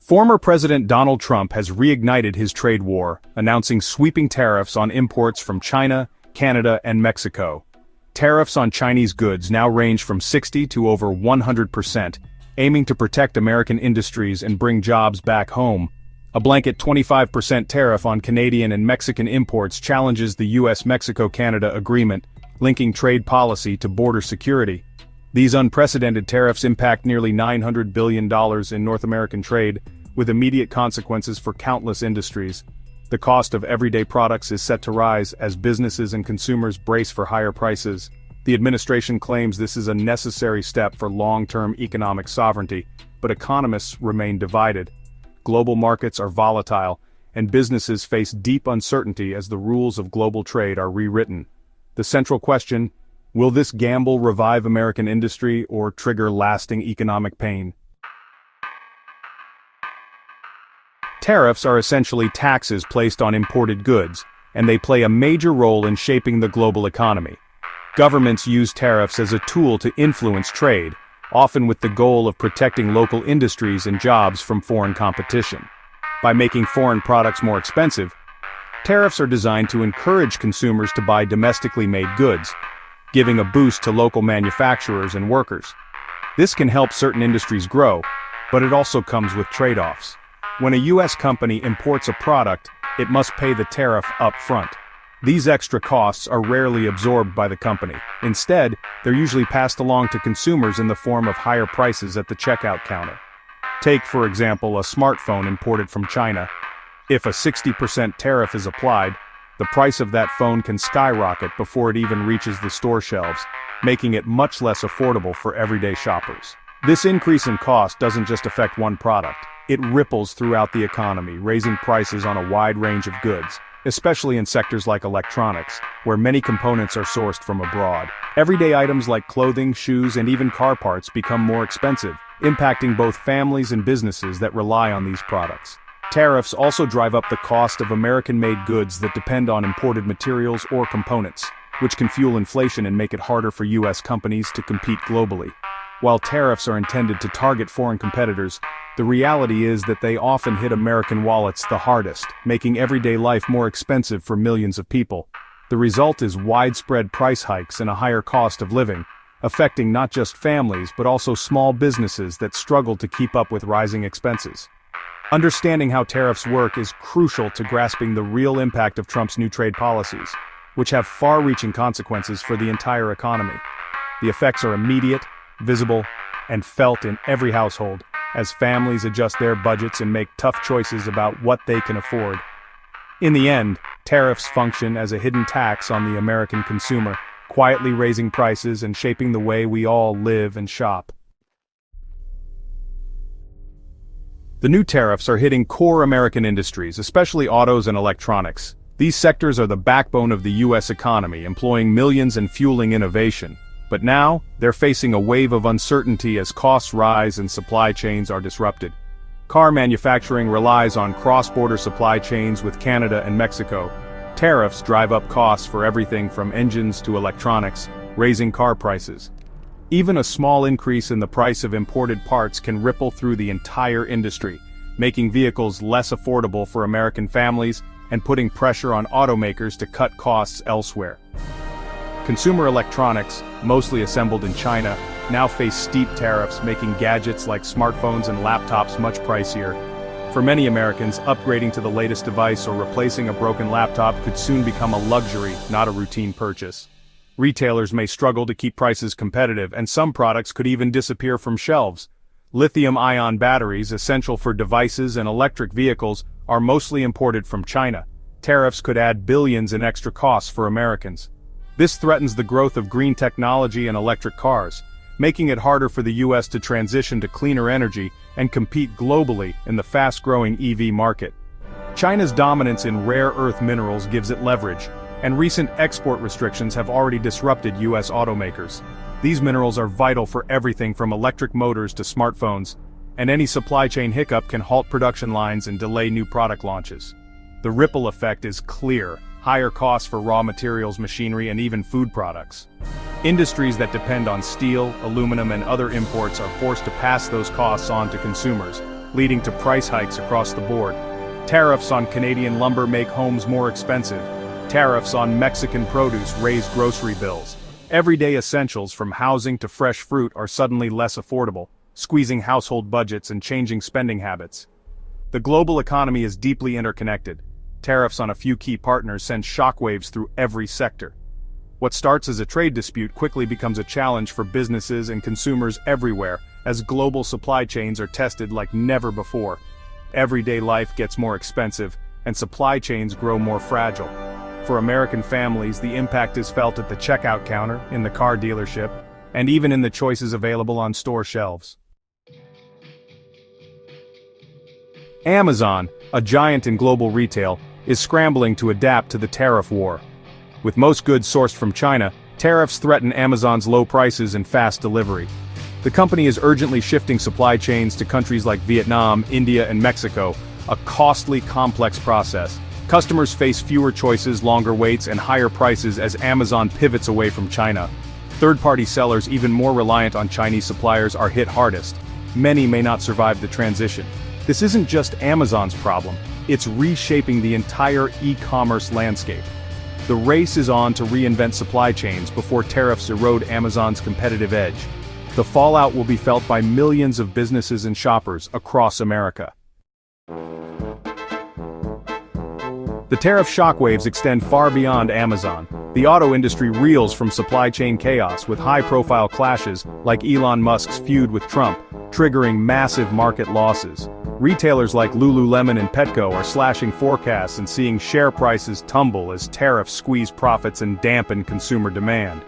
Former President Donald Trump has reignited his trade war, announcing sweeping tariffs on imports from China, Canada, and Mexico. Tariffs on Chinese goods now range from 60 to over 100%, aiming to protect American industries and bring jobs back home. A blanket 25% tariff on Canadian and Mexican imports challenges the US-Mexico-Canada agreement, linking trade policy to border security. These unprecedented tariffs impact nearly $900 billion in North American trade, with immediate consequences for countless industries. The cost of everyday products is set to rise as businesses and consumers brace for higher prices. The administration claims this is a necessary step for long-term economic sovereignty, but economists remain divided. Global markets are volatile, and businesses face deep uncertainty as the rules of global trade are rewritten. The central question: will this gamble revive American industry or trigger lasting economic pain? Tariffs are essentially taxes placed on imported goods, and they play a major role in shaping the global economy. Governments use tariffs as a tool to influence trade, often with the goal of protecting local industries and jobs from foreign competition. By making foreign products more expensive, tariffs are designed to encourage consumers to buy domestically made goods, giving a boost to local manufacturers and workers. This can help certain industries grow, but it also comes with trade-offs. When a U.S. company imports a product, it must pay the tariff up front. These extra costs are rarely absorbed by the company. Instead, they're usually passed along to consumers in the form of higher prices at the checkout counter. Take, for example, a smartphone imported from China. If a 60% tariff is applied, the price of that phone can skyrocket before it even reaches the store shelves, making it much less affordable for everyday shoppers. This increase in cost doesn't just affect one product. It ripples throughout the economy, raising prices on a wide range of goods, especially in sectors like electronics, where many components are sourced from abroad. Everyday items like clothing, shoes, and even car parts become more expensive, impacting both families and businesses that rely on these products. Tariffs also drive up the cost of American-made goods that depend on imported materials or components, which can fuel inflation and make it harder for U.S. companies to compete globally. While tariffs are intended to target foreign competitors, the reality is that they often hit American wallets the hardest, making everyday life more expensive for millions of people. The result is widespread price hikes and a higher cost of living, affecting not just families but also small businesses that struggle to keep up with rising expenses. Understanding how tariffs work is crucial to grasping the real impact of Trump's new trade policies, which have far-reaching consequences for the entire economy. The effects are immediate, visible, and felt in every household, as families adjust their budgets and make tough choices about what they can afford. In the end, tariffs function as a hidden tax on the American consumer, quietly raising prices and shaping the way we all live and shop. The new tariffs are hitting core American industries, especially autos and electronics. These sectors are the backbone of the U.S. economy, employing millions and fueling innovation. But now, they're facing a wave of uncertainty as costs rise and supply chains are disrupted. Car manufacturing relies on cross-border supply chains with Canada and Mexico. Tariffs drive up costs for everything from engines to electronics, raising car prices. Even a small increase in the price of imported parts can ripple through the entire industry, making vehicles less affordable for American families and putting pressure on automakers to cut costs elsewhere. Consumer electronics, mostly assembled in China, now face steep tariffs, making gadgets like smartphones and laptops much pricier. For many Americans, upgrading to the latest device or replacing a broken laptop could soon become a luxury, not a routine purchase. Retailers may struggle to keep prices competitive, and some products could even disappear from shelves. Lithium-ion batteries, essential for devices and electric vehicles, are mostly imported from China. Tariffs could add billions in extra costs for Americans. This threatens the growth of green technology and electric cars, making it harder for the U.S. to transition to cleaner energy and compete globally in the fast-growing EV market. China's dominance in rare earth minerals gives it leverage, and recent export restrictions have already disrupted U.S. automakers. These minerals are vital for everything from electric motors to smartphones, and any supply chain hiccup can halt production lines and delay new product launches. The ripple effect is clear: higher costs for raw materials, machinery, and even food products. Industries that depend on steel, aluminum, and other imports are forced to pass those costs on to consumers, leading to price hikes across the board. Tariffs on Canadian lumber make homes more expensive. Tariffs on Mexican produce raise grocery bills. Everyday essentials from housing to fresh fruit are suddenly less affordable, squeezing household budgets and changing spending habits. The global economy is deeply interconnected. Tariffs on a few key partners send shockwaves through every sector. What starts as a trade dispute quickly becomes a challenge for businesses and consumers everywhere, as global supply chains are tested like never before. Everyday life gets more expensive, and supply chains grow more fragile. For American families, the impact is felt at the checkout counter, in the car dealership, and even in the choices available on store shelves. Amazon, a giant in global retail, is scrambling to adapt to the tariff war. With most goods sourced from China, tariffs threaten Amazon's low prices and fast delivery. The company is urgently shifting supply chains to countries like Vietnam, India, and Mexico, a costly, complex process. Customers face fewer choices, longer waits, and higher prices as Amazon pivots away from China. Third-party sellers, even more reliant on Chinese suppliers, are hit hardest. Many may not survive the transition. This isn't just Amazon's problem, it's reshaping the entire e-commerce landscape. The race is on to reinvent supply chains before tariffs erode Amazon's competitive edge. The fallout will be felt by millions of businesses and shoppers across America. The tariff shockwaves extend far beyond Amazon. The auto industry reels from supply chain chaos with high-profile clashes like Elon Musk's feud with Trump, triggering massive market losses. Retailers like Lululemon and Petco are slashing forecasts and seeing share prices tumble as tariffs squeeze profits and dampen consumer demand.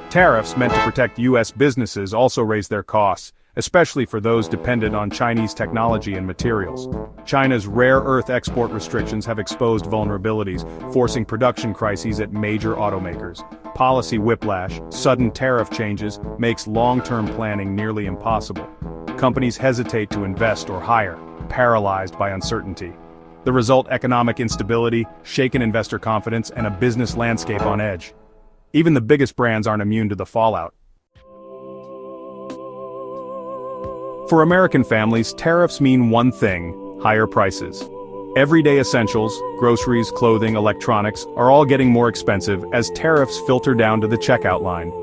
Tariffs meant to protect U.S. businesses also raise their costs, especially for those dependent on Chinese technology and materials. China's rare earth export restrictions have exposed vulnerabilities, forcing production crises at major automakers. Policy whiplash, sudden tariff changes, makes long-term planning nearly impossible. Companies hesitate to invest or hire, paralyzed by uncertainty. The result: economic instability, shaken investor confidence, and a business landscape on edge. Even the biggest brands aren't immune to the fallout. For American families, tariffs mean one thing: higher prices. Everyday essentials, groceries, clothing, electronics, are all getting more expensive as tariffs filter down to the checkout line.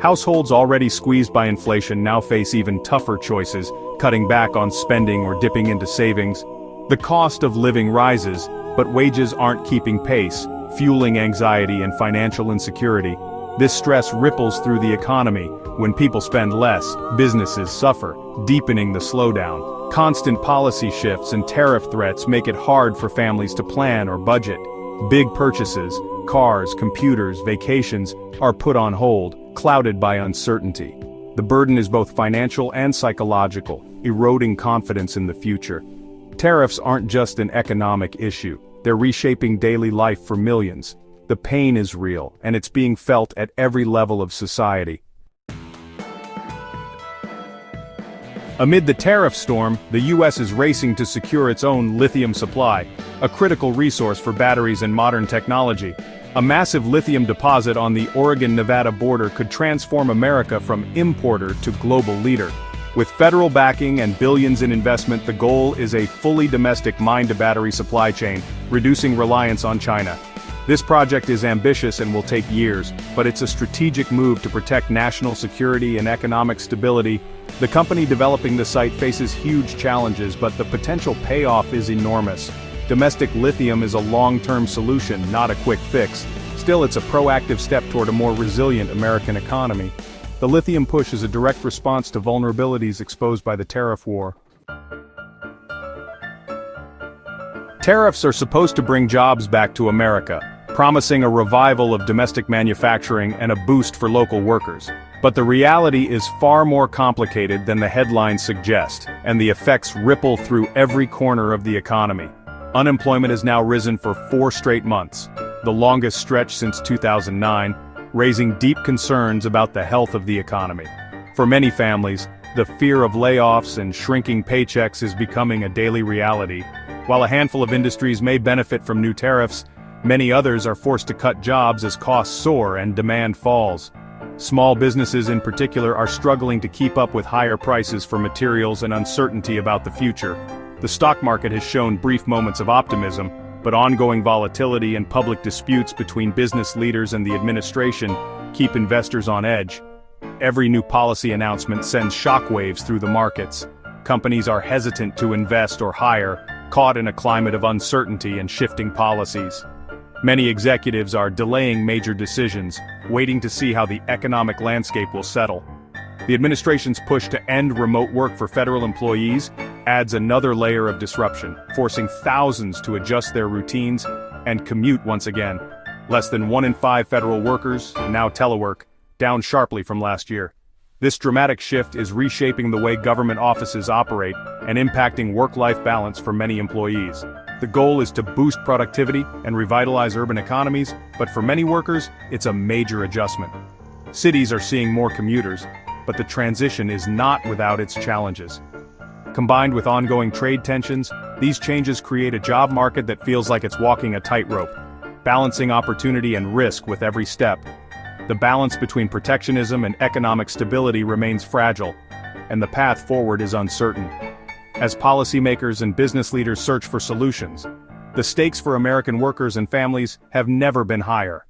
Households already squeezed by inflation now face even tougher choices, cutting back on spending or dipping into savings. The cost of living rises, but wages aren't keeping pace, fueling anxiety and financial insecurity. This stress ripples through the economy. When people spend less, businesses suffer, deepening the slowdown. Constant policy shifts and tariff threats make it hard for families to plan or budget. Big purchases, cars, computers, vacations, are put on hold, clouded by uncertainty. The burden is both financial and psychological, eroding confidence in the future. Tariffs aren't just an economic issue, they're reshaping daily life for millions. The pain is real, and it's being felt at every level of society. Amid the tariff storm, the U.S. is racing to secure its own lithium supply, a critical resource for batteries and modern technology. A massive lithium deposit on the Oregon-Nevada border could transform America from importer to global leader. With federal backing and billions in investment, the goal is a fully domestic mine-to-battery supply chain, reducing reliance on China. This project is ambitious and will take years, but it's a strategic move to protect national security and economic stability. The company developing the site faces huge challenges, but the potential payoff is enormous. Domestic lithium is a long-term solution, not a quick fix. Still, it's a proactive step toward a more resilient American economy. The lithium push is a direct response to vulnerabilities exposed by the tariff war. Tariffs are supposed to bring jobs back to America, promising a revival of domestic manufacturing and a boost for local workers. But the reality is far more complicated than the headlines suggest, and the effects ripple through every corner of the economy. Unemployment has now risen for 4 straight months, the longest stretch since 2009, raising deep concerns about the health of the economy. For many families, the fear of layoffs and shrinking paychecks is becoming a daily reality. While a handful of industries may benefit from new tariffs, many others are forced to cut jobs as costs soar and demand falls. Small businesses in particular are struggling to keep up with higher prices for materials and uncertainty about the future. The stock market has shown brief moments of optimism, but ongoing volatility and public disputes between business leaders and the administration keep investors on edge. Every new policy announcement sends shockwaves through the markets. Companies are hesitant to invest or hire, caught in a climate of uncertainty and shifting policies. Many executives are delaying major decisions, waiting to see how the economic landscape will settle. The administration's push to end remote work for federal employees adds another layer of disruption, forcing thousands to adjust their routines and commute once again. Less than 1 in 5 federal workers now telework, down sharply from last year. This dramatic shift is reshaping the way government offices operate and impacting work-life balance for many employees. The goal is to boost productivity and revitalize urban economies, but for many workers, it's a major adjustment. Cities are seeing more commuters, but the transition is not without its challenges. Combined with ongoing trade tensions, these changes create a job market that feels like it's walking a tightrope, balancing opportunity and risk with every step. The balance between protectionism and economic stability remains fragile, and the path forward is uncertain. As policymakers and business leaders search for solutions, the stakes for American workers and families have never been higher.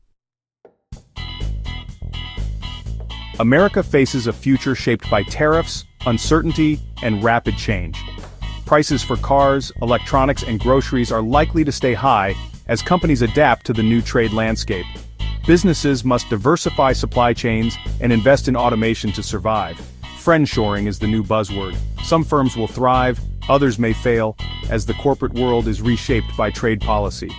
America faces a future shaped by tariffs, uncertainty, and rapid change. Prices for cars, electronics, and groceries are likely to stay high as companies adapt to the new trade landscape. Businesses must diversify supply chains and invest in automation to survive. Friendshoring is the new buzzword. Some firms will thrive, others may fail, as the corporate world is reshaped by trade policy.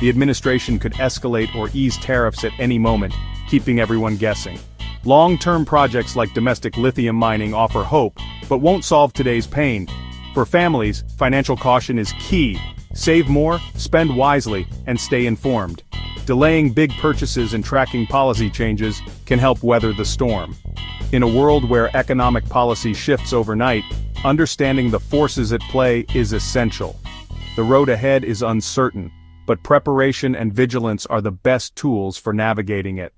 The administration could escalate or ease tariffs at any moment, keeping everyone guessing. Long-term projects like domestic lithium mining offer hope, but won't solve today's pain. For families, financial caution is key. Save more, spend wisely, and stay informed. Delaying big purchases and tracking policy changes can help weather the storm. In a world where economic policy shifts overnight, understanding the forces at play is essential. The road ahead is uncertain, but preparation and vigilance are the best tools for navigating it.